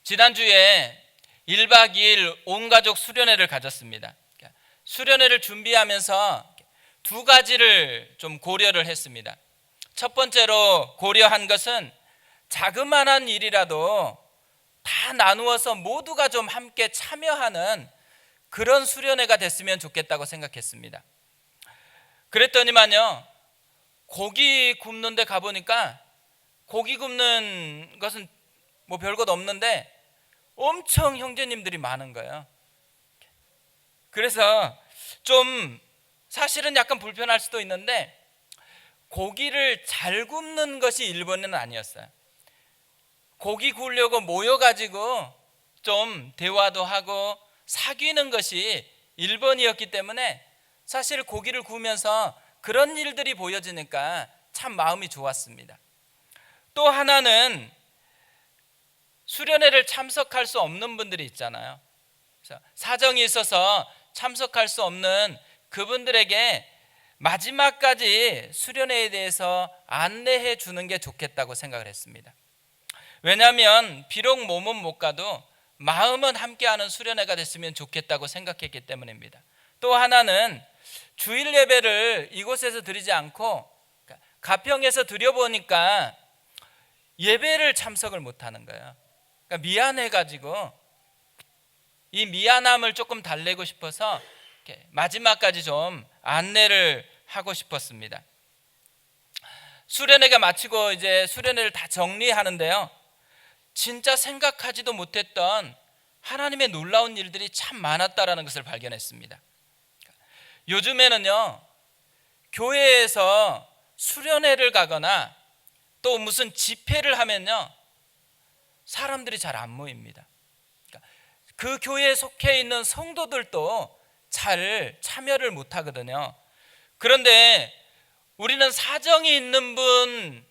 지난주에 1박 2일 온 가족 수련회를 가졌습니다. 수련회를 준비하면서 두 가지를 좀 고려를 했습니다. 첫 번째로 고려한 것은 자그마한 일이라도 다 나누어서 모두가 좀 함께 참여하는 그런 수련회가 됐으면 좋겠다고 생각했습니다. 그랬더니만요, 고기 굽는 데 가보니까 고기 굽는 것은 뭐 별것 없는데 엄청 형제님들이 많은 거예요. 그래서 좀 사실은 약간 불편할 수도 있는데 고기를 잘 굽는 것이 일본은 아니었어요. 고기 구우려고 모여가지고 좀 대화도 하고 사귀는 것이 일본이었기 때문에 사실 고기를 구우면서 그런 일들이 보여지니까 참 마음이 좋았습니다. 또 하나는 수련회를 참석할 수 없는 분들이 있잖아요. 그래서 사정이 있어서 참석할 수 없는 그분들에게 마지막까지 수련회에 대해서 안내해 주는 게 좋겠다고 생각을 했습니다. 왜냐하면 비록 몸은 못 가도 마음은 함께하는 수련회가 됐으면 좋겠다고 생각했기 때문입니다. 또 하나는 주일 예배를 이곳에서 드리지 않고 가평에서 드려보니까 예배를 참석을 못하는 거예요. 그러니까 미안해가지고 이 미안함을 조금 달래고 싶어서 마지막까지 좀 안내를 하고 싶었습니다. 수련회가 마치고 이제 수련회를 다 정리하는데요, 진짜 생각하지도 못했던 하나님의 놀라운 일들이 참 많았다라는 것을 발견했습니다. 요즘에는요, 교회에서 수련회를 가거나 또 무슨 집회를 하면요, 사람들이 잘 안 모입니다. 그 교회에 속해 있는 성도들도 잘 참여를 못 하거든요. 그런데 우리는 사정이 있는 분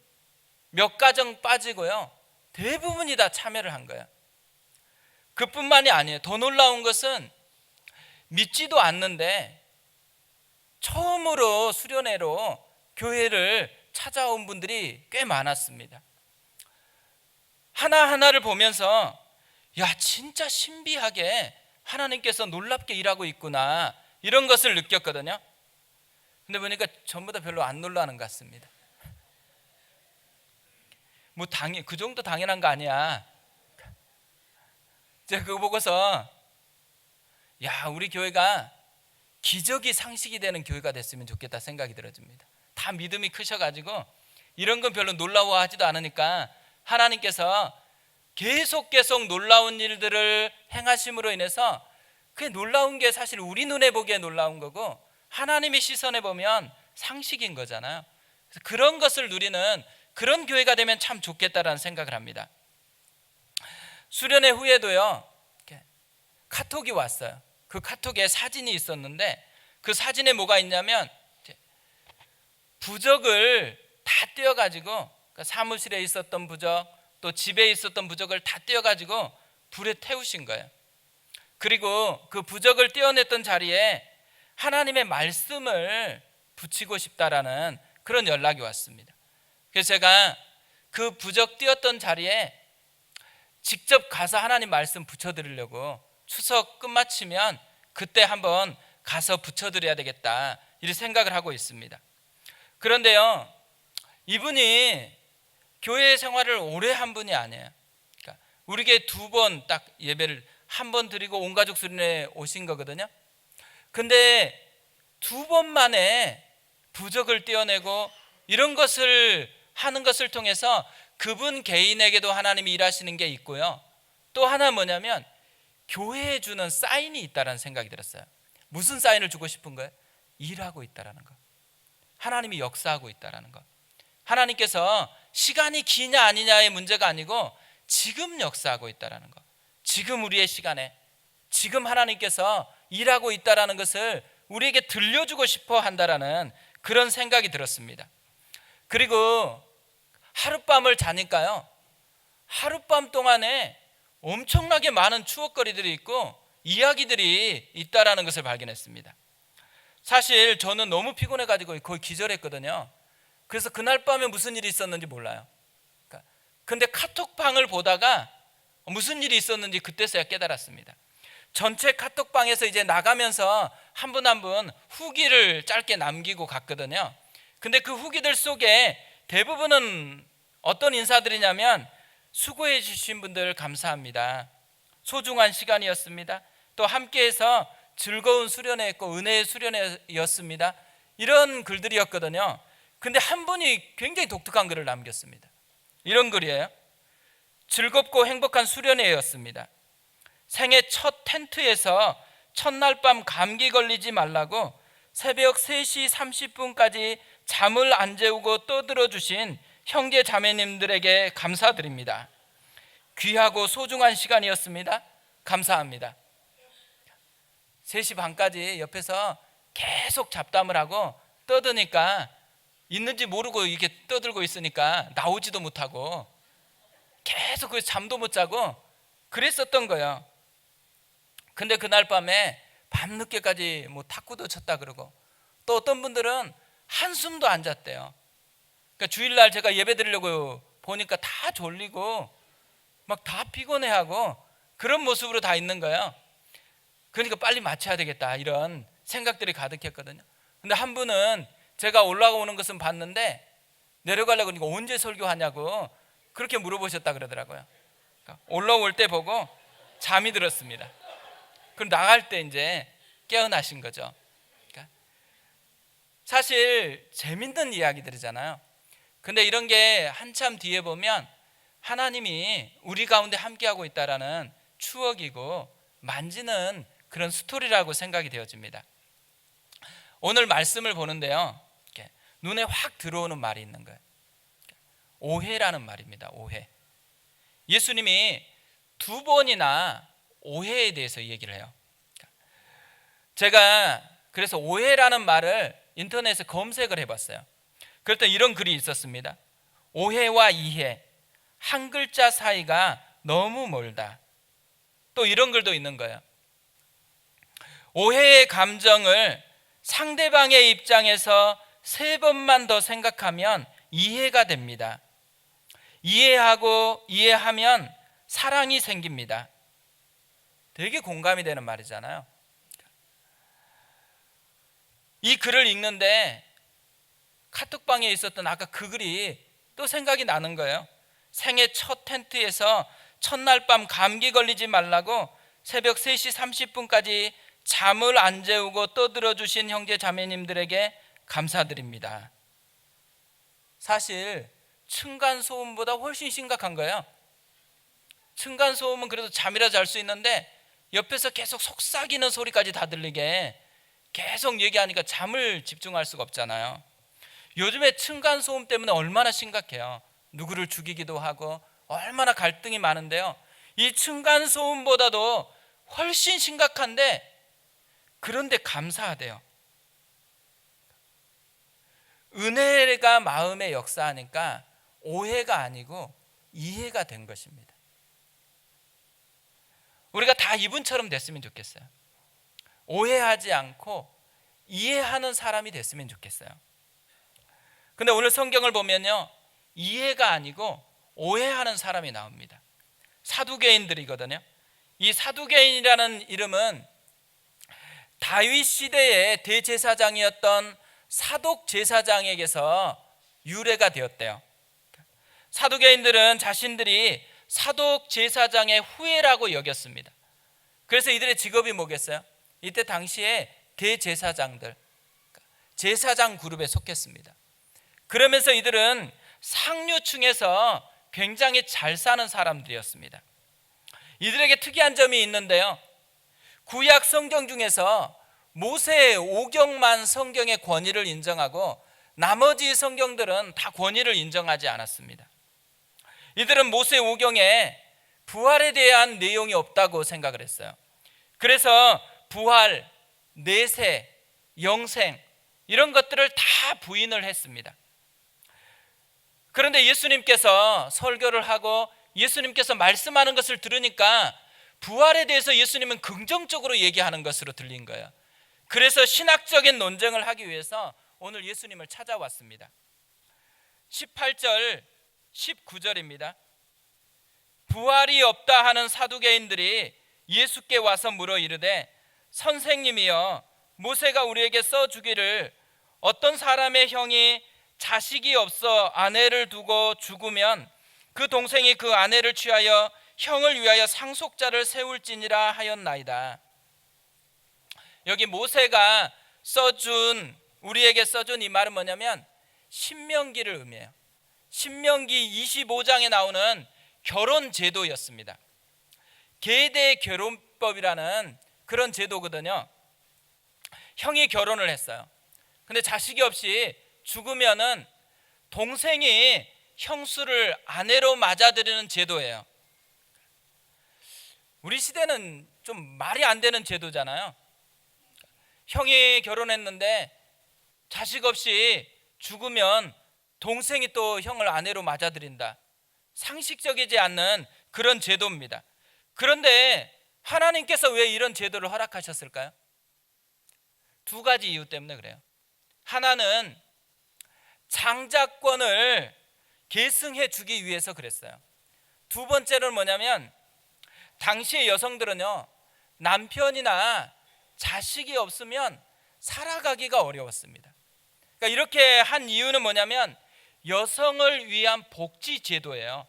몇 가정 빠지고요, 대부분이 다 참여를 한 거예요. 그뿐만이 아니에요. 더 놀라운 것은 믿지도 않는데 처음으로 수련회로 교회를 찾아온 분들이 꽤 많았습니다. 하나하나를 보면서 야, 진짜 신비하게 하나님께서 놀랍게 일하고 있구나, 이런 것을 느꼈거든요. 근데 보니까 전부 다 별로 안 놀라는 것 같습니다. 뭐 그 정도 당연한 거 아니야. 제가 그거 보고서 야, 우리 교회가 기적이 상식이 되는 교회가 됐으면 좋겠다 생각이 들어집니다. 다 믿음이 크셔가지고 이런 건 별로 놀라워하지도 않으니까 하나님께서 계속 놀라운 일들을 행하심으로 인해서 그게 놀라운 게 사실 우리 눈에 보기에 놀라운 거고 하나님의 시선에 보면 상식인 거잖아요. 그래서 그런 것을 누리는 그런 교회가 되면 참 좋겠다라는 생각을 합니다. 수련회 후에도요, 카톡이 왔어요. 그 카톡에 사진이 있었는데 그 사진에 뭐가 있냐면 부적을 다 떼어가지고 사무실에 있었던 부적 또 집에 있었던 부적을 다 떼어가지고 불에 태우신 거예요. 그리고 그 부적을 떼어냈던 자리에 하나님의 말씀을 붙이고 싶다라는 그런 연락이 왔습니다. 그래서 제가 그 부적 띄었던 자리에 직접 가서 하나님 말씀 붙여드리려고 추석 끝마치면 그때 한번 가서 붙여드려야 되겠다, 이렇게 생각을 하고 있습니다. 그런데요, 이분이 교회 생활을 오래 한 분이 아니에요. 그러니까 우리 교회 2번 딱 예배를 한 번 드리고 온 가족 수련회에 오신 거거든요. 근데 2번 만에 부적을 떼어내고 이런 것을 하는 것을 통해서 그분 개인에게도 하나님이 일하시는 게 있고요, 또 하나 뭐냐면 교회에 주는 사인이 있다는 생각이 들었어요. 무슨 사인을 주고 싶은 거예요? 일하고 있다라는 거, 하나님이 역사하고 있다라는 거. 하나님께서 시간이 기냐 아니냐의 문제가 아니고 지금 역사하고 있다라는 거, 지금 우리의 시간에 지금 하나님께서 일하고 있다라는 것을 우리에게 들려주고 싶어 한다라는 그런 생각이 들었습니다. 그리고 하룻밤을 자니까요, 하룻밤 동안에 엄청나게 많은 추억거리들이 있고 이야기들이 있다라는 것을 발견했습니다. 사실 저는 너무 피곤해가지고 거의 기절했거든요. 그래서 그날 밤에 무슨 일이 있었는지 몰라요. 근데 카톡방을 보다가 무슨 일이 있었는지 그때서야 깨달았습니다. 전체 카톡방에서 이제 나가면서 한 분 한 분 후기를 짧게 남기고 갔거든요. 근데 그 후기들 속에 대부분은 어떤 인사들이냐면, 수고해 주신 분들 감사합니다, 소중한 시간이었습니다, 또 함께해서 즐거운 수련회였고 은혜의 수련회였습니다, 이런 글들이었거든요. 근데 한 분이 굉장히 독특한 글을 남겼습니다. 이런 글이에요. 즐겁고 행복한 수련회였습니다. 생애 첫 텐트에서 첫날 밤 감기 걸리지 말라고 새벽 3시 30분까지 잠을 안 재우고 떠들어 주신 형제 자매님들에게 감사드립니다. 귀하고 소중한 시간이었습니다. 감사합니다. 3시 반까지 옆에서 계속 잡담을 하고 떠드니까, 있는지 모르고 이렇게 떠들고 있으니까 나오지도 못하고 계속 잠도 못 자고 그랬었던 거예요. 근데 그날 밤에 밤늦게까지 뭐 탁구도 쳤다 그러고, 또 어떤 분들은 한숨도 안 잤대요. 그러니까 주일날 제가 예배 드리려고 보니까 다 졸리고 막 다 피곤해하고 그런 모습으로 다 있는 거예요. 그러니까 빨리 마쳐야 되겠다, 이런 생각들이 가득했거든요. 근데 한 분은 제가 올라오는 것은 봤는데 내려가려고 하니까 언제 설교하냐고 그렇게 물어보셨다 그러더라고요. 그러니까 올라올 때 보고 잠이 들었습니다. 그럼 나갈 때 이제 깨어나신 거죠. 그러니까 사실 재밌는 이야기들이잖아요. 근데 이런 게 한참 뒤에 보면 하나님이 우리 가운데 함께하고 있다라는 추억이고 만지는 그런 스토리라고 생각이 되어집니다. 오늘 말씀을 보는데요, 이렇게 눈에 확 들어오는 말이 있는 거예요. 오해라는 말입니다. 오해. 예수님이 2번이나 오해에 대해서 얘기를 해요. 제가 그래서 오해라는 말을 인터넷에 검색을 해봤어요. 그랬더니 이런 글이 있었습니다. 오해와 이해, 한 글자 사이가 너무 멀다. 또 이런 글도 있는 거예요. 오해의 감정을 상대방의 입장에서 3번만 더 생각하면 이해가 됩니다. 이해하면 사랑이 생깁니다. 되게 공감이 되는 말이잖아요. 이 글을 읽는데 카톡방에 있었던 아까 그 글이 또 생각이 나는 거예요. 생애 첫 텐트에서 첫날 밤 감기 걸리지 말라고 새벽 3시 30분까지 잠을 안 재우고 떠들어 주신 형제 자매님들에게 감사드립니다. 사실 층간소음보다 훨씬 심각한 거예요. 층간소음은 그래도 잠이라 잘 수 있는데 옆에서 계속 속삭이는 소리까지 다 들리게 계속 얘기하니까 잠을 집중할 수가 없잖아요. 요즘에 층간소음 때문에 얼마나 심각해요. 누구를 죽이기도 하고 얼마나 갈등이 많은데요, 이 층간소음보다도 훨씬 심각한데 그런데 감사하대요. 은혜가 마음에 역사하니까 오해가 아니고 이해가 된 것입니다. 우리가 다 이분처럼 됐으면 좋겠어요. 오해하지 않고 이해하는 사람이 됐으면 좋겠어요. 근데 오늘 성경을 보면요, 이해가 아니고 오해하는 사람이 나옵니다. 사두개인들이거든요. 이 사두개인이라는 이름은 다윗 시대의 대제사장이었던 사독 제사장에게서 유래가 되었대요. 사두개인들은 자신들이 사독 제사장의 후예라고 여겼습니다. 그래서 이들의 직업이 뭐겠어요? 이때 당시에 대제사장들, 제사장 그룹에 속했습니다. 그러면서 이들은 상류층에서 굉장히 잘 사는 사람들이었습니다. 이들에게 특이한 점이 있는데요, 구약 성경 중에서 모세의 오경만 성경의 권위를 인정하고 나머지 성경들은 다 권위를 인정하지 않았습니다. 이들은 모세 오경에 부활에 대한 내용이 없다고 생각을 했어요. 그래서 부활, 내세, 영생 이런 것들을 다 부인을 했습니다. 그런데 예수님께서 설교를 하고 예수님께서 말씀하는 것을 들으니까 부활에 대해서 예수님은 긍정적으로 얘기하는 것으로 들린 거예요. 그래서 신학적인 논쟁을 하기 위해서 오늘 예수님을 찾아왔습니다. 18절 19절입니다. 부활이 없다 하는 사두개인들이 예수께 와서 물어 이르되 선생님이여, 모세가 우리에게 써주기를 어떤 사람의 형이 자식이 없어 아내를 두고 죽으면 그 동생이 그 아내를 취하여 형을 위하여 상속자를 세울지니라 하였나이다. 여기 모세가 우리에게 써준 이 말은 뭐냐면 신명기를 의미해요. 신명기 25장에 나오는 결혼 제도였습니다. 계대 결혼법이라는 그런 제도거든요. 형이 결혼을 했어요. 근데 자식이 없이 죽으면은 동생이 형수를 아내로 맞아들이는 제도예요. 우리 시대는 좀 말이 안 되는 제도잖아요. 형이 결혼했는데 자식 없이 죽으면 동생이 또 형을 아내로 맞아들인다. 상식적이지 않는 그런 제도입니다. 그런데 하나님께서 왜 이런 제도를 허락하셨을까요? 두 가지 이유 때문에 그래요. 하나는 장자권을 계승해 주기 위해서 그랬어요. 두 번째는 뭐냐면 당시의 여성들은요, 남편이나 자식이 없으면 살아가기가 어려웠습니다. 그러니까 이렇게 한 이유는 뭐냐면 여성을 위한 복지 제도예요.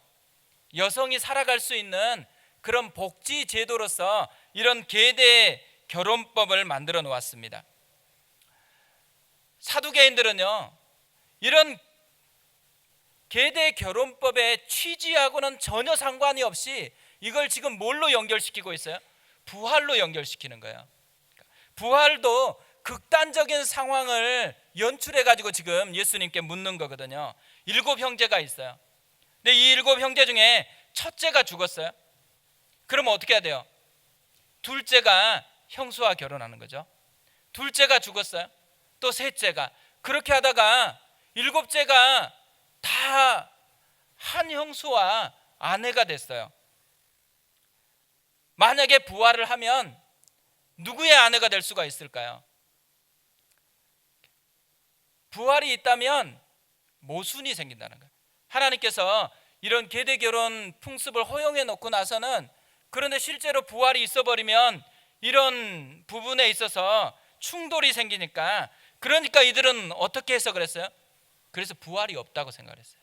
여성이 살아갈 수 있는 그런 복지 제도로서 이런 계대 결혼법을 만들어 놓았습니다. 사두개인들은요, 이런 계대 결혼법의 취지하고는 전혀 상관이 없이 이걸 지금 뭘로 연결시키고 있어요? 부활로 연결시키는 거예요. 부활도 극단적인 상황을 연출해 가지고 지금 예수님께 묻는 거거든요. 7 형제가 있어요. 근데 이 7 형제 중에 첫째가 죽었어요. 그러면 어떻게 해야 돼요? 둘째가 형수와 결혼하는 거죠. 둘째가 죽었어요. 또 셋째가. 그렇게 하다가 7째가 다 한 형수와 아내가 됐어요. 만약에 부활을 하면 누구의 아내가 될 수가 있을까요? 부활이 있다면 모순이 생긴다는 거예요. 하나님께서 이런 계대 결혼 풍습을 허용해 놓고 나서는, 그런데 실제로 부활이 있어버리면 이런 부분에 있어서 충돌이 생기니까, 그러니까 이들은 어떻게 해석을 했어요? 그래서 부활이 없다고 생각을 했어요.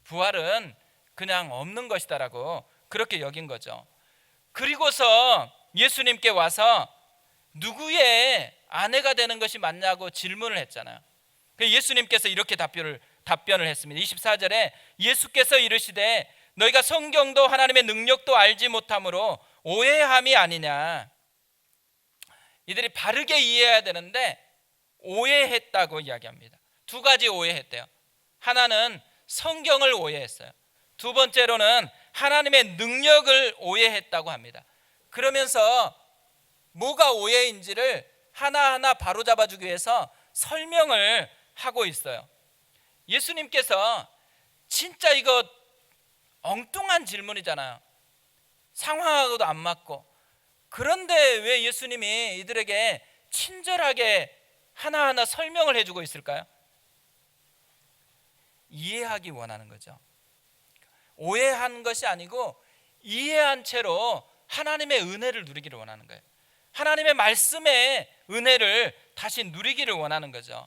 부활은 그냥 없는 것이다라고 그렇게 여긴 거죠. 그리고서 예수님께 와서 누구의 아내가 되는 것이 맞냐고 질문을 했잖아요. 예수님께서 이렇게 답변을 했습니다. 24절에 예수께서 이르시되 너희가 성경도 하나님의 능력도 알지 못함으로 오해함이 아니냐. 이들이 바르게 이해해야 되는데 오해했다고 이야기합니다. 두 가지 오해했대요. 하나는 성경을 오해했어요. 두 번째로는 하나님의 능력을 오해했다고 합니다. 그러면서 뭐가 오해인지를 하나하나 바로잡아 주기 위해서 설명을 하고 있어요. 예수님께서 진짜 이거 엉뚱한 질문이잖아요. 상황하고도 안 맞고. 그런데 왜 예수님이 이들에게 친절하게 하나하나 설명을 해주고 있을까요? 이해하기 원하는 거죠. 오해한 것이 아니고 이해한 채로 하나님의 은혜를 누리기를 원하는 거예요. 하나님의 말씀의 은혜를 다시 누리기를 원하는 거죠.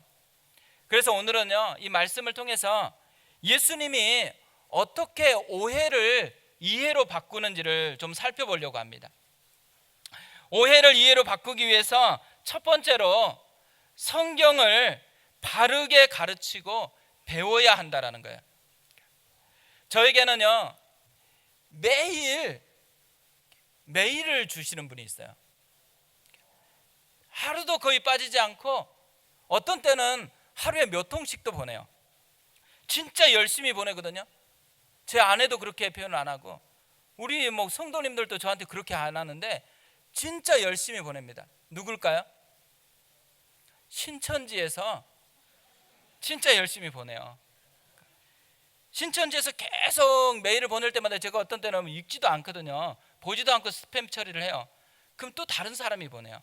그래서 오늘은요, 이 말씀을 통해서 예수님이 어떻게 오해를 이해로 바꾸는지를 좀 살펴보려고 합니다. 오해를 이해로 바꾸기 위해서 첫 번째로 성경을 바르게 가르치고 배워야 한다라는 거예요. 저에게는요, 매일을 주시는 분이 있어요. 하루도 거의 빠지지 않고 어떤 때는 하루에 몇 통씩도 보내요. 진짜 열심히 보내거든요. 제 아내도 그렇게 표현을 안 하고 우리 성도님들도 저한테 그렇게 안 하는데 진짜 열심히 보냅니다. 누굴까요? 신천지에서 진짜 열심히 보내요. 신천지에서 계속 메일을 보낼 때마다 제가 어떤 때는 읽지도 않거든요. 보지도 않고 스팸 처리를 해요. 그럼 또 다른 사람이 보내요.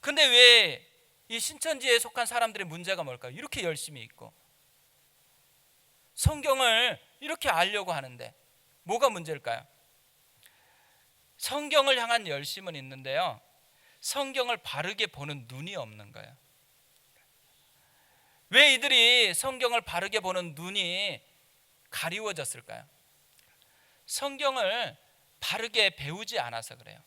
근데 왜 이 신천지에 속한 사람들의 문제가 뭘까요? 이렇게 열심히 읽고 성경을 이렇게 알려고 하는데 뭐가 문제일까요? 성경을 향한 열심은 있는데요, 성경을 바르게 보는 눈이 없는 거예요. 왜 이들이 성경을 바르게 보는 눈이 가리워졌을까요? 성경을 바르게 배우지 않아서 그래요.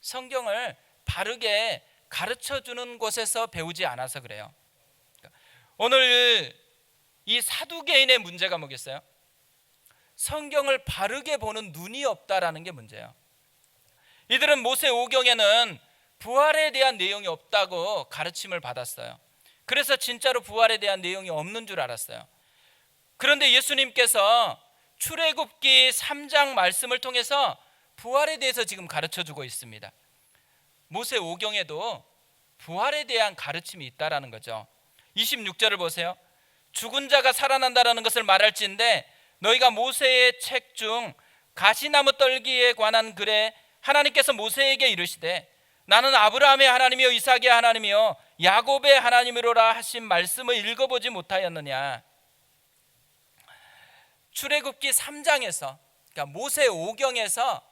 성경을 바르게 가르쳐주는 곳에서 배우지 않아서 그래요. 오늘 이 사두개인의 문제가 뭐겠어요? 성경을 바르게 보는 눈이 없다라는 게 문제예요. 이들은 모세오경에는 부활에 대한 내용이 없다고 가르침을 받았어요. 그래서 진짜로 부활에 대한 내용이 없는 줄 알았어요. 그런데 예수님께서 출애굽기 3장 말씀을 통해서 부활에 대해서 지금 가르쳐주고 있습니다. 모세오경에도 부활에 대한 가르침이 있다라는 거죠. 26절을 보세요. 죽은 자가 살아난다라는 것을 말할지인데 너희가 모세의 책 중 가시나무 떨기에 관한 글에 하나님께서 모세에게 이르시되 나는 아브라함의 하나님이요 이삭의 하나님이요 야곱의 하나님이로라 하신 말씀을 읽어보지 못하였느냐. 출애굽기 3장에서, 그러니까 모세오경에서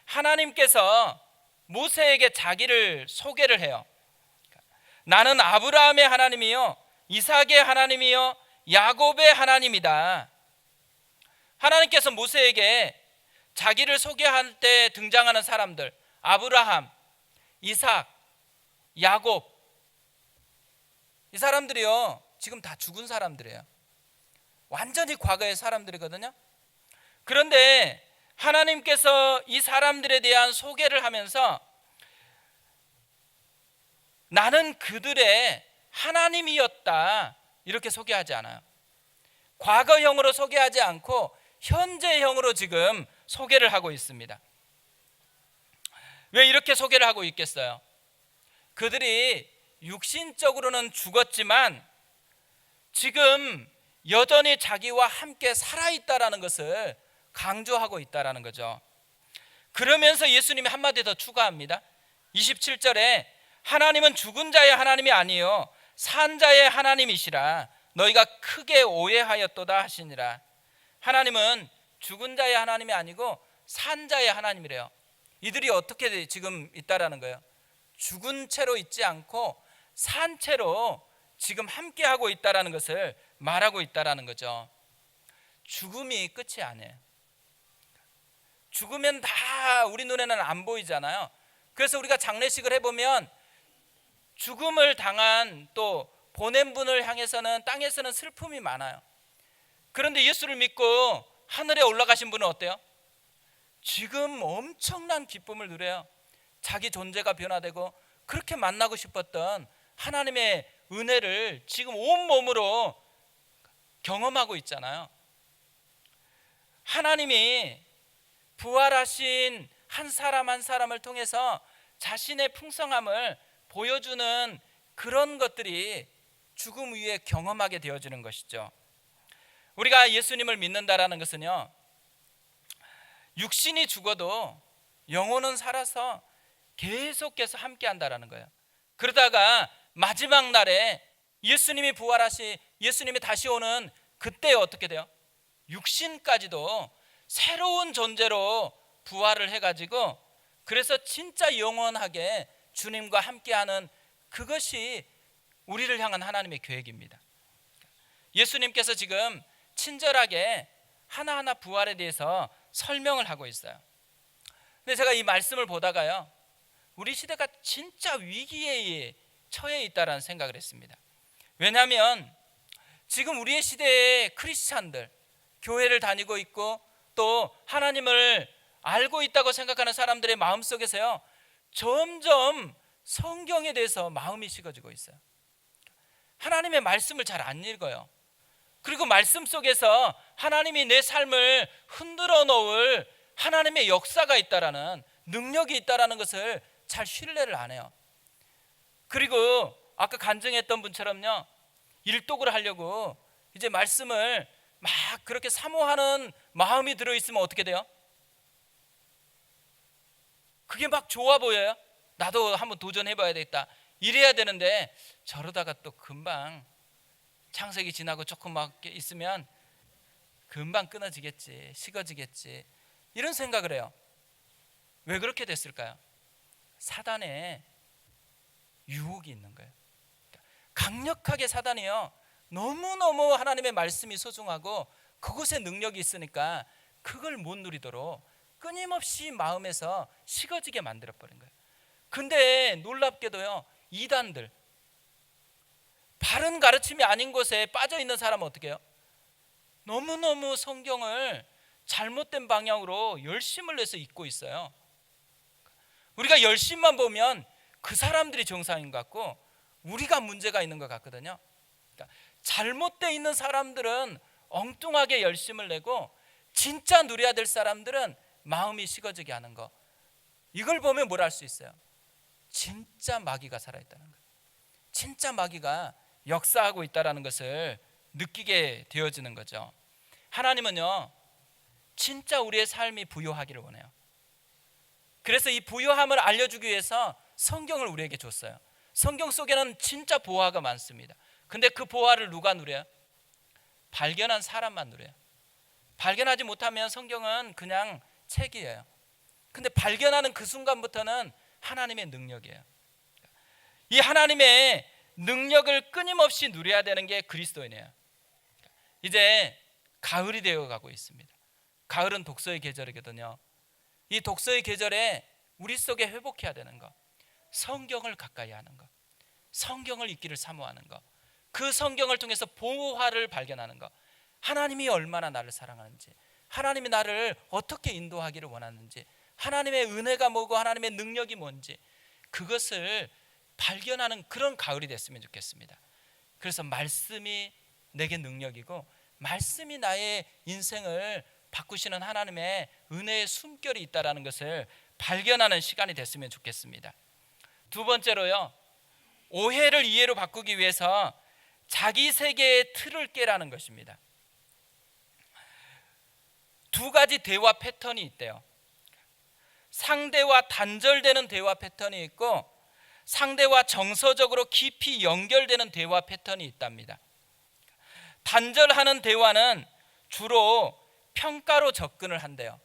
하나님께서 모세에게 자기를 소개를 해요. 나는 아브라함의 하나님이요 이삭의 하나님이요 야곱의 하나님이다. 하나님께서 모세에게 자기를 소개할 때 등장하는 사람들, 아브라함, 이삭, 야곱, 이 사람들이요 지금 다 죽은 사람들이에요. 완전히 과거의 사람들이거든요. 그런데 하나님께서 이 사람들에 대한 소개를 하면서 나는 그들의 하나님이었다 이렇게 소개하지 않아요. 과거형으로 소개하지 않고 현재형으로 지금 소개를 하고 있습니다. 왜 이렇게 소개를 하고 있겠어요? 그들이 육신적으로는 죽었지만 지금 여전히 자기와 함께 살아있다라는 것을 강조하고 있다라는 거죠. 그러면서 예수님이 한마디 더 추가합니다. 27절에 하나님은 죽은 자의 하나님이 아니요 산 자의 하나님이시라 너희가 크게 오해하였도다 하시니라. 하나님은 죽은 자의 하나님이 아니고 산 자의 하나님이래요. 이들이 어떻게 지금 있다라는 거예요? 죽은 채로 있지 않고 산 채로 지금 함께하고 있다라는 것을 말하고 있다라는 거죠. 죽음이 끝이 아니에요. 죽으면 다 우리 눈에는 안 보이잖아요. 그래서 우리가 장례식을 해보면 죽음을 당한 또 보낸 분을 향해서는 땅에서는 슬픔이 많아요. 그런데 예수를 믿고 하늘에 올라가신 분은 어때요? 지금 엄청난 기쁨을 누려요. 자기 존재가 변화되고 그렇게 만나고 싶었던 하나님의 은혜를 지금 온몸으로 경험하고 있잖아요. 하나님이 부활하신 한 사람 한 사람을 통해서 자신의 풍성함을 보여주는 그런 것들이 죽음 위에 경험하게 되어지는 것이죠. 우리가 예수님을 믿는다라는 것은요, 육신이 죽어도 영혼은 살아서 계속해서 함께 한다라는 거예요. 그러다가 마지막 날에 예수님이 부활하시, 예수님이 다시 오는 그때 어떻게 돼요? 육신까지도 새로운 존재로 부활을 해가지고 그래서 진짜 영원하게 주님과 함께하는 그것이 우리를 향한 하나님의 계획입니다. 예수님께서 지금 친절하게 하나하나 부활에 대해서 설명을 하고 있어요. 근데 제가 이 말씀을 보다가요, 우리 시대가 진짜 위기에 처해 있다는 생각을 했습니다. 왜냐하면 지금 우리의 시대의 크리스찬들, 교회를 다니고 있고 또 하나님을 알고 있다고 생각하는 사람들의 마음속에서요, 점점 성경에 대해서 마음이 식어지고 있어요. 하나님의 말씀을 잘 안 읽어요. 그리고 말씀 속에서 하나님이 내 삶을 흔들어 놓을 하나님의 역사가 있다라는, 능력이 있다라는 것을 잘 신뢰를 안 해요. 그리고 아까 간증했던 분처럼요, 일독을 하려고 이제 말씀을 막 그렇게 사모하는 마음이 들어있으면 어떻게 돼요? 그게 막 좋아 보여요. 나도 한번 도전해봐야 되겠다 이래야 되는데, 저러다가 또 금방 창세기 지나고 조금 막 있으면 금방 끊어지겠지, 식어지겠지, 이런 생각을 해요. 왜 그렇게 됐을까요? 사단의 유혹이 있는 거예요. 강력하게 사단이요, 너무너무 하나님의 말씀이 소중하고 그곳에 능력이 있으니까 그걸 못 누리도록 끊임없이 마음에서 식어지게 만들어버린 거예요. 근데 놀랍게도요, 이단들, 바른 가르침이 아닌 곳에 빠져있는 사람은 어떻게 해요? 너무너무 성경을 잘못된 방향으로 열심을 내서 읽고 있어요. 우리가 열심만 보면 그 사람들이 정상인 것 같고 우리가 문제가 있는 것 같거든요. 그러니까 잘못되어 있는 사람들은 엉뚱하게 열심을 내고 진짜 누려야 될 사람들은 마음이 식어지게 하는 거, 이걸 보면 뭘 알 수 있어요? 진짜 마귀가 살아있다는 거예요. 진짜 마귀가 역사하고 있다는 것을 느끼게 되어지는 거죠. 하나님은요, 진짜 우리의 삶이 부요하기를 원해요. 그래서 이 부요함을 알려주기 위해서 성경을 우리에게 줬어요. 성경 속에는 진짜 보화가 많습니다. 근데 그 보화를 누가 누려요? 발견한 사람만 누려요. 발견하지 못하면 성경은 그냥 책이에요. 근데 발견하는 그 순간부터는 하나님의 능력이에요. 이 하나님의 능력을 끊임없이 누려야 되는 게 그리스도인이에요. 이제 가을이 되어 가고 있습니다. 가을은 독서의 계절이거든요. 이 독서의 계절에 우리 속에 회복해야 되는 거, 성경을 가까이 하는 거, 성경을 읽기를 사모하는 거, 그 성경을 통해서 보화를 발견하는 거, 하나님이 얼마나 나를 사랑하는지, 하나님이 나를 어떻게 인도하기를 원하는지, 하나님의 은혜가 뭐고 하나님의 능력이 뭔지, 그것을 발견하는 그런 가을이 됐으면 좋겠습니다. 그래서 말씀이 내게 능력이고 말씀이 나의 인생을 바꾸시는 하나님의 은혜의 숨결이 있다는 것을 발견하는 시간이 됐으면 좋겠습니다. 두 번째로요, 오해를 이해로 바꾸기 위해서 자기 세계의 틀을 깨라는 것입니다. 두 가지 대화 패턴이 있대요. 상대와 단절되는 대화 패턴이 있고 상대와 정서적으로 깊이 연결되는 대화 패턴이 있답니다. 단절하는 대화는 주로 평가로 접근을 한대요.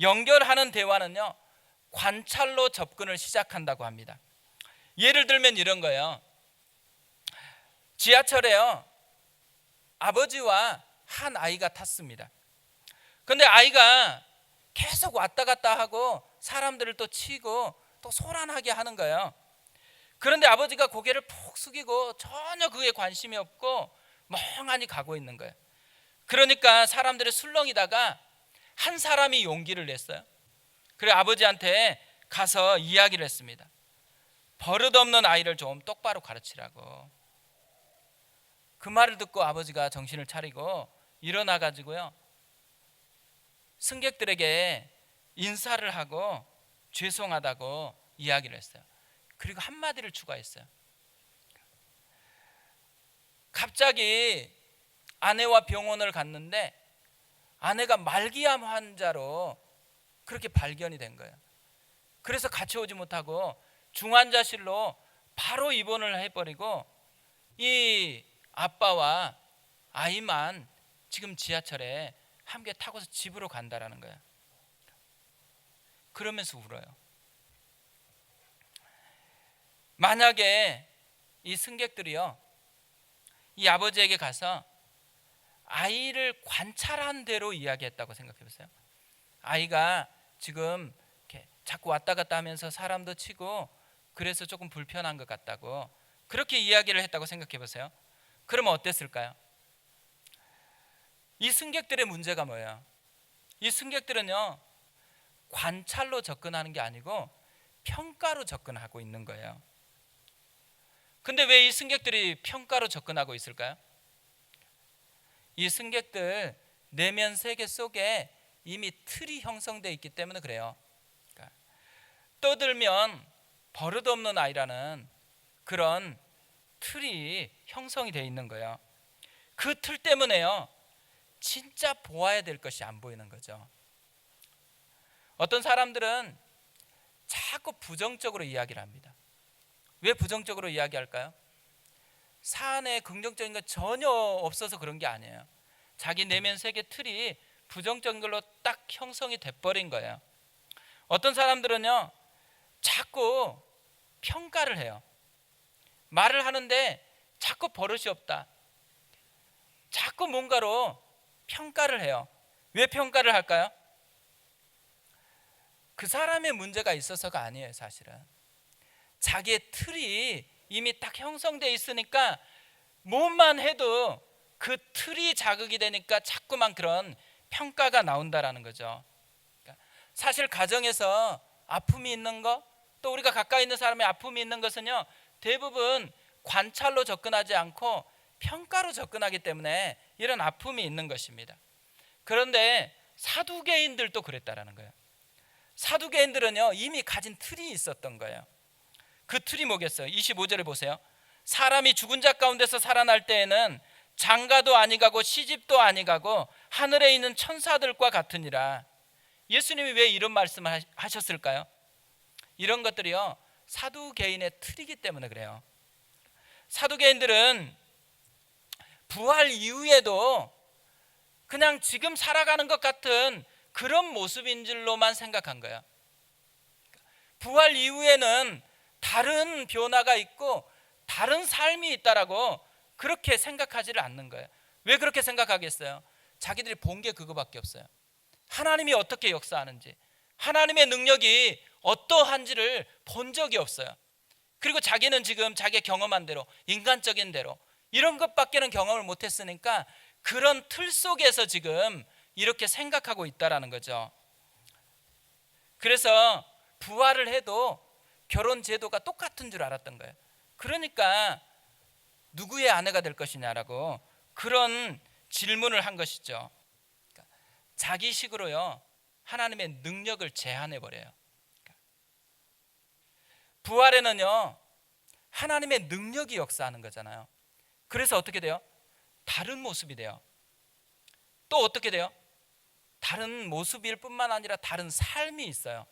연결하는 대화는요, 관찰로 접근을 시작한다고 합니다. 예를 들면 이런 거예요. 지하철에요, 아버지와 한 아이가 탔습니다. 근데 아이가 계속 왔다 갔다 하고 사람들을 또 치고 또 소란하게 하는 거예요. 그런데 아버지가 고개를 푹 숙이고 전혀 그에 관심이 없고 멍하니 가고 있는 거예요. 그러니까 사람들이 술렁이다가 한 사람이 용기를 냈어요. 그래 아버지한테 가서 이야기를 했습니다. 버릇없는 아이를 좀 똑바로 가르치라고. 그 말을 듣고 아버지가 정신을 차리고 일어나 가지고요, 승객들에게 인사를 하고 죄송하다고 이야기를 했어요. 그리고 한마디를 추가했어요. 갑자기 아내와 병원을 갔는데 아내가 말기암 환자로 그렇게 발견이 된 거예요. 그래서 같이 오지 못하고 중환자실로 바로 입원을 해버리고 이 아빠와 아이만 지금 지하철에 함께 타고서 집으로 간다라는 거예요. 그러면서 울어요. 만약에 이 승객들이요, 이 아버지에게 가서 아이를 관찰한 대로 이야기했다고 생각해 보세요. 아이가 지금 이렇게 자꾸 왔다 갔다 하면서 사람도 치고 그래서 조금 불편한 것 같다고 그렇게 이야기를 했다고 생각해 보세요. 그러면 어땠을까요? 이 승객들의 문제가 뭐예요? 이 승객들은요, 관찰로 접근하는 게 아니고 평가로 접근하고 있는 거예요. 근데 왜 이 승객들이 평가로 접근하고 있을까요? 이 승객들 내면 세계 속에 이미 틀이 형성되어 있기 때문에 그래요. 그러니까 떠들면 버릇없는 아이라는 그런 틀이 형성이 되어 있는 거예요. 그 틀 때문에요, 진짜 보아야 될 것이 안 보이는 거죠. 어떤 사람들은 자꾸 부정적으로 이야기를 합니다. 왜 부정적으로 이야기할까요? 사안에 긍정적인 거 전혀 없어서 그런 게 아니에요. 자기 내면 세계 틀이 부정적인 걸로 딱 형성이 돼버린 거예요. 어떤 사람들은요, 자꾸 평가를 해요. 말을 하는데 자꾸 버릇이 없다. 자꾸 뭔가로 평가를 해요. 왜 평가를 할까요? 그 사람의 문제가 있어서가 아니에요. 사실은 자기의 틀이 이미 딱 형성되어 있으니까 뭐만 해도 그 틀이 자극이 되니까 자꾸만 그런 평가가 나온다라는 거죠. 그러니까 사실 가정에서 아픔이 있는 거, 또 우리가 가까이 있는 사람의 아픔이 있는 것은요, 대부분 관찰로 접근하지 않고 평가로 접근하기 때문에 이런 아픔이 있는 것입니다. 그런데 사두개인들도 그랬다라는 거예요. 사두개인들은요, 이미 가진 틀이 있었던 거예요. 그 틀이 뭐겠어요? 25절에 보세요. 사람이 죽은 자 가운데서 살아날 때에는 장가도 아니가고 시집도 아니가고 하늘에 있는 천사들과 같으니라. 예수님이 왜 이런 말씀을 하셨을까요? 이런 것들이요, 사두개인의 틀이기 때문에 그래요. 사두개인들은 부활 이후에도 그냥 지금 살아가는 것 같은 그런 모습인 줄로만 생각한 거예요. 부활 이후에는 다른 변화가 있고 다른 삶이 있다라고 그렇게 생각하지를 않는 거예요. 왜 그렇게 생각하겠어요? 자기들이 본 게 그거밖에 없어요. 하나님이 어떻게 역사하는지, 하나님의 능력이 어떠한지를 본 적이 없어요. 그리고 자기는 지금 자기가 경험한 대로, 인간적인 대로 이런 것밖에는 경험을 못했으니까 그런 틀 속에서 지금 이렇게 생각하고 있다라는 거죠. 그래서 부활을 해도 결혼 제도가 똑같은 줄 알았던 거예요. 그러니까 누구의 아내가 될 것이냐라고 그런 질문을 한 것이죠. 그러니까 자기식으로요, 하나님의 능력을 제한해 버려요. 부활에는요, 하나님의 능력이 역사하는 거잖아요. 그래서 어떻게 돼요? 다른 모습이 돼요. 또 어떻게 돼요? 다른 모습일 뿐만 아니라 다른 삶이 있어요.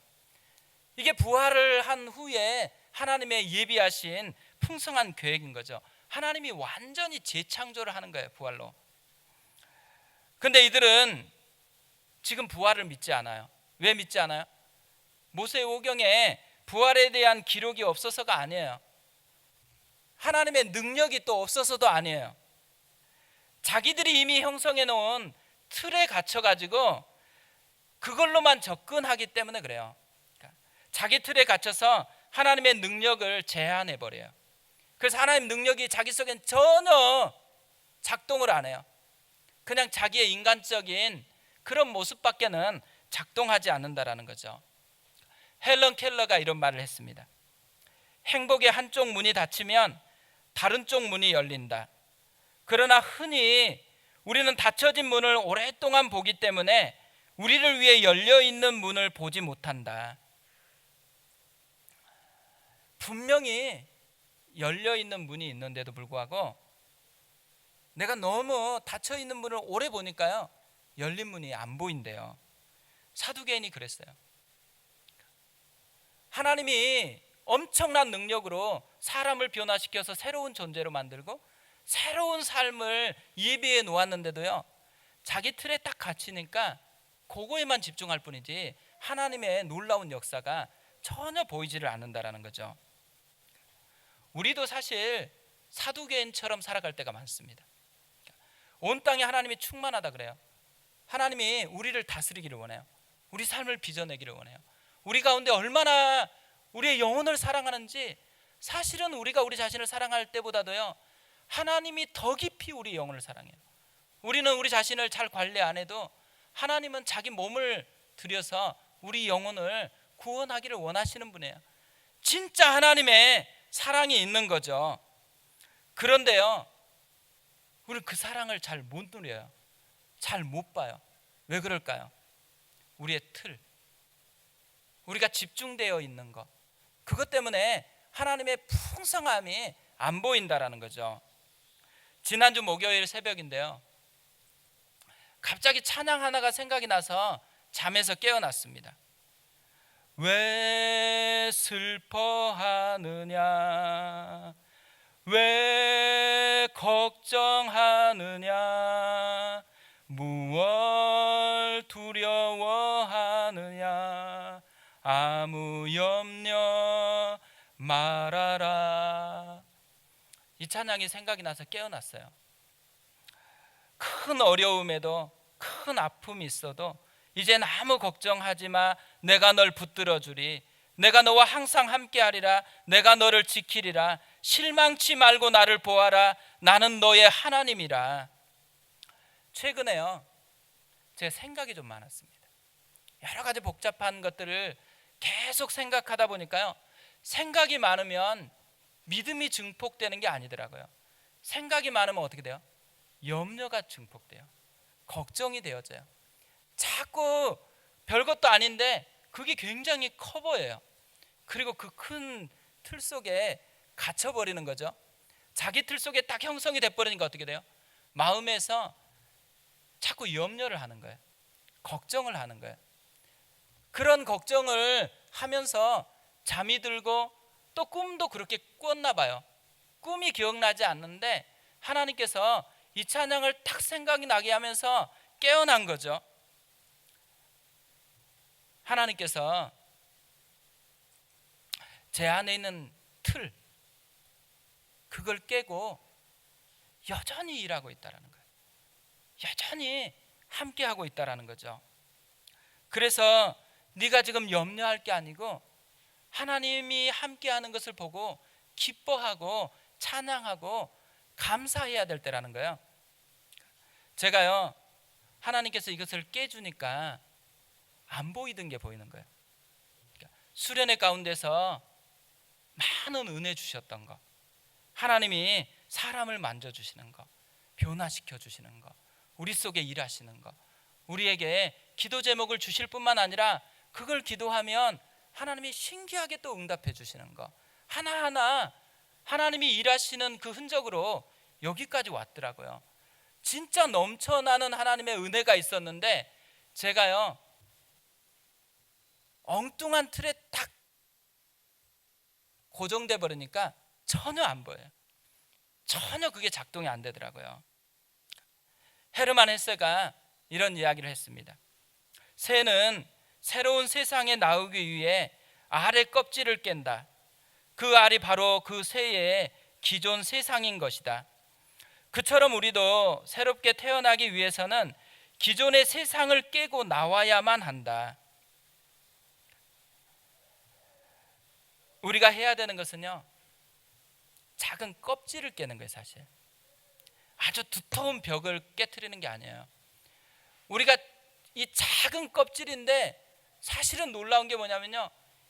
이게 부활을 한 후에 하나님의 예비하신 풍성한 계획인 거죠. 하나님이 완전히 재창조를 하는 거예요, 부활로. 근데 이들은 지금 부활을 믿지 않아요. 왜 믿지 않아요? 모세오경에 부활에 대한 기록이 없어서가 아니에요. 하나님의 능력이 또 없어서도 아니에요. 자기들이 이미 형성해 놓은 틀에 갇혀가지고 그걸로만 접근하기 때문에 그래요. 그러니까 자기 틀에 갇혀서 하나님의 능력을 제한해 버려요. 그래서 하나님 능력이 자기 속엔 전혀 작동을 안 해요. 그냥 자기의 인간적인 그런 모습밖에는 작동하지 않는다라는 거죠. 헬런 켈러가 이런 말을 했습니다. 행복의 한쪽 문이 닫히면 다른 쪽 문이 열린다. 그러나 흔히 우리는 닫혀진 문을 오랫동안 보기 때문에 우리를 위해 열려있는 문을 보지 못한다. 분명히 열려있는 문이 있는데도 불구하고 내가 너무 닫혀있는 문을 오래 보니까요, 열린 문이 안 보인대요. 사두개인이 그랬어요. 하나님이 엄청난 능력으로 사람을 변화시켜서 새로운 존재로 만들고 새로운 삶을 예비해 놓았는데도요, 자기 틀에 딱 갇히니까 그거에만 집중할 뿐이지 하나님의 놀라운 역사가 전혀 보이지를 않는다라는 거죠. 우리도 사실 사두개인처럼 살아갈 때가 많습니다. 온 땅에 하나님이 충만하다 그래요. 하나님이 우리를 다스리기를 원해요. 우리 삶을 빚어내기를 원해요. 우리 가운데 얼마나 우리의 영혼을 사랑하는지, 사실은 우리가 우리 자신을 사랑할 때보다도요, 하나님이 더 깊이 우리 영혼을 사랑해요. 우리는 우리 자신을 잘 관리 안 해도 하나님은 자기 몸을 들여서 우리 영혼을 구원하기를 원하시는 분이에요. 진짜 하나님의 사랑이 있는 거죠. 그런데요, 우리는 그 사랑을 잘 못 누려요. 잘 못 봐요. 왜 그럴까요? 우리의 틀, 우리가 집중되어 있는 것, 그것 때문에 하나님의 풍성함이 안 보인다라는 거죠. 지난주 목요일 새벽인데요, 갑자기 찬양 하나가 생각이 나서 잠에서 깨어났습니다. 왜 슬퍼하느냐, 왜 걱정하느냐, 무얼 두려워하느냐, 아무 염려 말아라. 이 찬양이 생각이 나서 깨어났어요. 큰 어려움에도 큰 아픔이 있어도 이젠 아무 걱정하지 마. 내가 널 붙들어 주리. 내가 너와 항상 함께하리라. 내가 너를 지키리라. 실망치 말고 나를 보아라. 나는 너의 하나님이라. 최근에요, 제 생각이 좀 많았습니다. 여러 가지 복잡한 것들을 계속 생각하다 보니까요, 생각이 많으면 믿음이 증폭되는 게 아니더라고요. 생각이 많으면 어떻게 돼요? 염려가 증폭돼요. 걱정이 되어져요. 자꾸 별것도 아닌데 그게 굉장히 커 보여요. 그리고 그 큰 틀 속에 갇혀버리는 거죠. 자기 틀 속에 딱 형성이 돼버리니까 어떻게 돼요? 마음에서 자꾸 염려를 하는 거예요. 걱정을 하는 거예요. 그런 걱정을 하면서 잠이 들고 또 꿈도 그렇게 꿨나 봐요. 꿈이 기억나지 않는데 하나님께서 이 찬양을 딱 생각이 나게 하면서 깨어난 거죠. 하나님께서 제 안에 있는 틀, 그걸 깨고 여전히 일하고 있다는 거예요. 여전히 함께하고 있다는 거죠. 그래서 네가 지금 염려할 게 아니고 하나님이 함께하는 것을 보고 기뻐하고 찬양하고 감사해야 될 때라는 거예요. 제가요, 하나님께서 이것을 깨주니까 안 보이던 게 보이는 거예요. 수련회 가운데서 많은 은혜 주셨던 거, 하나님이 사람을 만져주시는 거, 변화시켜 주시는 거, 우리 속에 일하시는 거, 우리에게 기도 제목을 주실 뿐만 아니라 그걸 기도하면 하나님이 신기하게 또 응답해 주시는 거, 하나하나 하나님이 일하시는 그 흔적으로 여기까지 왔더라고요. 진짜 넘쳐나는 하나님의 은혜가 있었는데 제가요, 엉뚱한 틀에 딱 고정돼 버리니까 전혀 안 보여요. 전혀 그게 작동이 안 되더라고요. 헤르만 헤세가 이런 이야기를 했습니다. 새는 새로운 세상에 나오기 위해 알의 껍질을 깬다. 그 알이 바로 그 새의 기존 세상인 것이다. 그처럼 우리도 새롭게 태어나기 위해서는 기존의 세상을 깨고 나와야만 한다. 우리가 해야 되는 것은요, 작은 껍질을 깨는 거예요. 사실 아주 두터운 벽을 깨트리는 게 아니에요. 우리가 이 작은 껍질인데 사실은 놀라운 게 뭐냐면요,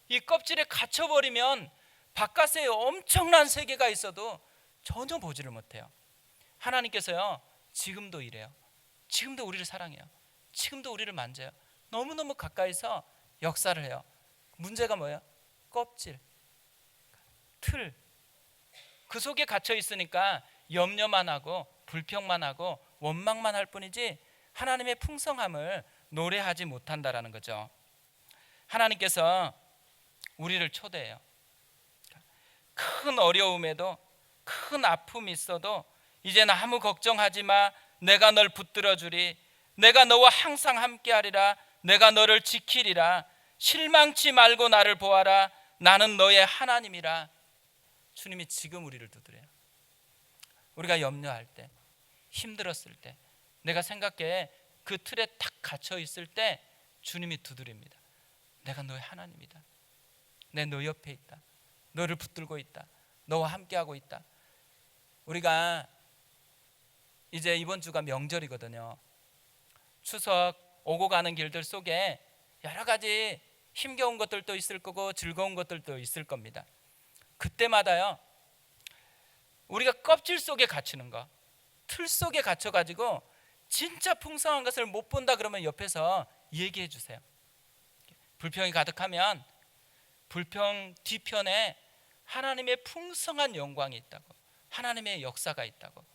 이 껍질에 갇혀버리면 바깥에 엄청난 세계가 있어도 전혀 보지를 못해요. 하나님께서요, 지금도 이래요. 지금도 우리를 사랑해요. 지금도 우리를 만져요. 너무너무 가까이서 역사를 해요. 문제가 뭐예요? 껍질, 틀, 그 속에 갇혀 있으니까 염려만 하고 불평만 하고 원망만 할 뿐이지 하나님의 풍성함을 노래하지 못한다라는 거죠. 하나님께서 우리를 초대해요. 큰 어려움에도 큰 아픔이 있어도 이제는 아무 걱정하지 마. 내가 널 붙들어 주리. 내가 너와 항상 함께하리라. 내가 너를 지키리라. 실망치 말고 나를 보아라. 나는 너의 하나님이라. 주님이 지금 우리를 두드려요. 우리가 염려할 때, 힘들었을 때, 내가 생각해 그 틀에 탁 갇혀 있을 때 주님이 두드립니다. 내가 너의 하나님이다. 내 너 옆에 있다. 너를 붙들고 있다. 너와 함께하고 있다. 우리가 이제 이번 주가 명절이거든요. 추석 오고 가는 길들 속에 여러 가지 힘겨운 것들도 있을 거고 즐거운 것들도 있을 겁니다. 그때마다요, 우리가 껍질 속에 갇히는 거, 틀 속에 갇혀가지고 진짜 풍성한 것을 못 본다 그러면 옆에서 얘기해 주세요. 불평이 가득하면 불평 뒤편에 하나님의 풍성한 영광이 있다고, 하나님의 역사가 있다고,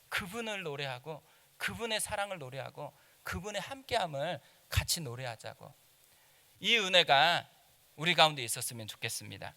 그분을 노래하고 그분의 사랑을 노래하고 그분의 함께함을 같이 노래하자고. 이 은혜가 우리 가운데 있었으면 좋겠습니다.